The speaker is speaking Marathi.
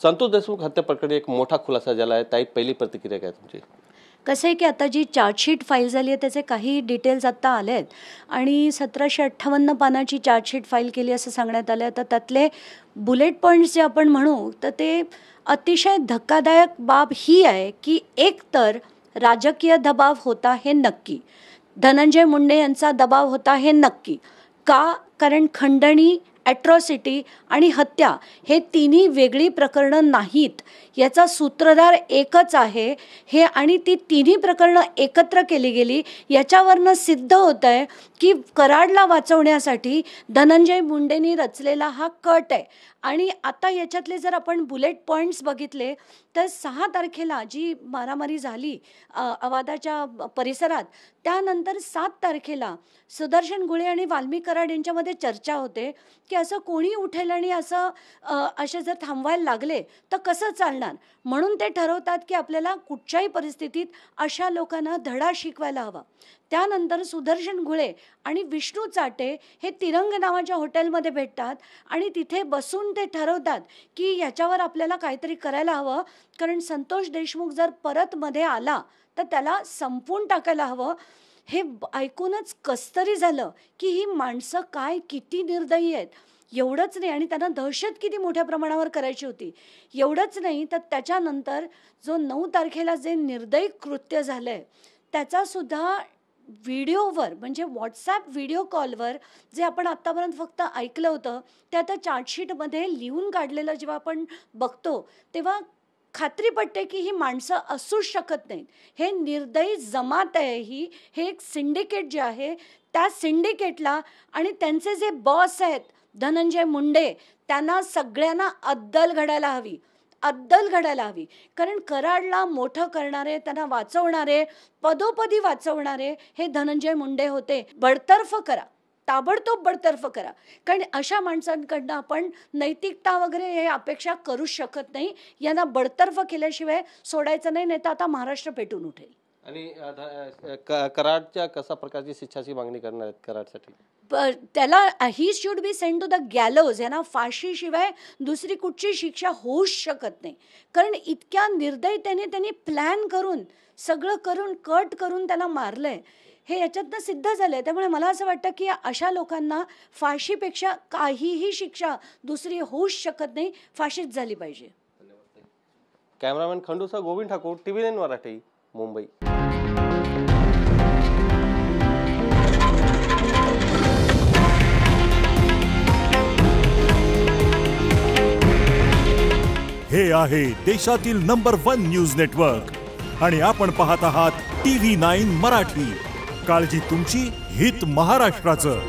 संतोष देशमुख हत्या प्रकरणी एक मोठा खुलासा झाला आहे. ताई, पहिली प्रतिक्रिया काय तुमची? कसं आहे की आता जी चार्जशीट फाईल झाली आहे त्याचे काही डिटेल्स आत्ता आले आहेत आणि 1758 पानाची चार्जशीट फाईल केली असं सांगण्यात आलं आहे. तर त्यातले बुलेट पॉईंट्स जे आपण म्हणू तर ते अतिशय धक्कादायक बाब ही आहे की एकतर राजकीय दबाव होता हे नक्की, धनंजय मुंडे यांचा दबाव होता हे नक्की. का? कारण खंडणी, ॲट्रॉसिटी आणि हत्या हे तिन्ही वेगळी प्रकरणं नाहीत, याचा सूत्रधार एकच आहे हे, आणि ती तिन्ही प्रकरणं एकत्र केली गेली याच्यावरनं सिद्ध होतं आहे की कराडला वाचवण्यासाठी धनंजय मुंडेंनी रचलेला हा कट आहे. आणि आता याच्यातले जर आपण बुलेट पॉईंट्स बघितले तर 6 तारखेला जी मारामारी झाली अवादाच्या परिसरात, त्यानंतर 7 तारखेला सुदर्शन गुळे आणि वाल्मी कराड यांच्यामध्ये चर्चा होते की असं कोणी उठेल आणि असे जर थांबवायला लागले तर कसं चालणार. म्हणून ते ठरवतात की आपल्याला कुठच्याही परिस्थितीत अशा लोकांना धडा शिकवायला हवा. त्यानंतर सुदर्शन गुळे आणि विष्णू चाटे हे तिरंग नावाच्या हॉटेलमध्ये भेटतात आणि तिथे बसून ते ठरवतात की याच्यावर आपल्याला काहीतरी करायला हवं, कारण संतोष देशमुख जर परत मध्ये आला तर त्याला संपवून टाकायला हवं. हे ऐकूनच कसतरी झालं की ही माणसं काय किती निर्दयी आहेत. एवढंच नाही, आणि त्यांना दहशत किती मोठ्या प्रमाणावर करायची होती. एवढंच नाही तर त्याच्यानंतर जो 9 तारखेला जे निर्दयी कृत्य झालं आहे त्याचासुद्धा व्हिडिओवर, म्हणजे व्हॉट्सॲप व्हिडिओ कॉलवर जे आपण आत्तापर्यंत फक्त ऐकलं होतं ते आता चार्जशीटमध्ये लिहून काढलेलं जेव्हा आपण बघतो तेव्हा खात्री पटते की ही माणसं असूच शकत नाहीत. हे निर्दयी जमात आहे ही, हे एक सिंडिकेट जे आहे त्या सिंडिकेटला आणि त्यांचे जे बॉस आहेत धनंजय मुंडे, त्यांना सगळ्यांना अद्दल घडायला हवी, अद्दल घडायला हवी. कारण कराडला मोठं करणारे, त्यांना वाचवणारे, पदोपदी वाचवणारे हे धनंजय मुंडे होते. बडतर्फ करा, ताबडतोब बडतर्फ करा, कारण अशा माणसांकडनं आपण नैतिकता वगैरे हे अपेक्षा करू शकत नाही. यांना बडतर्फ केल्याशिवाय सोडायचं नाही, नाही तर आता महाराष्ट्र पेटून उठेल. आणि कराडच्या कशा प्रकारची शिक्षाची मागणी करणार आहेत कराडसाठी? त्याला ही should be send to the gallows. यांना फाशीशिवाय दुसरी कुठची शिक्षा होऊच शकत नाही, कारण इतक्या निर्दयतेने त्यांनी प्लॅन करून सगळं करून कट करून त्याला मारलंय हे याच्यातनं सिद्ध झालंय. त्यामुळे मला असं वाटतं की अशा लोकांना फाशीपेक्षा काहीही शिक्षा दुसरी होऊच शकत नाही, फाशीच झाली पाहिजे. कॅमेरामॅन खंडूसह गोविंद ठाकूर, TV9 मराठी, मुंबई. हे आहे देशातील नंबर 1 न्यूज नेटवर्क आणि आपण पाहत आहात TV9 मराठी. काळजी तुमची, हित महाराष्ट्राचं.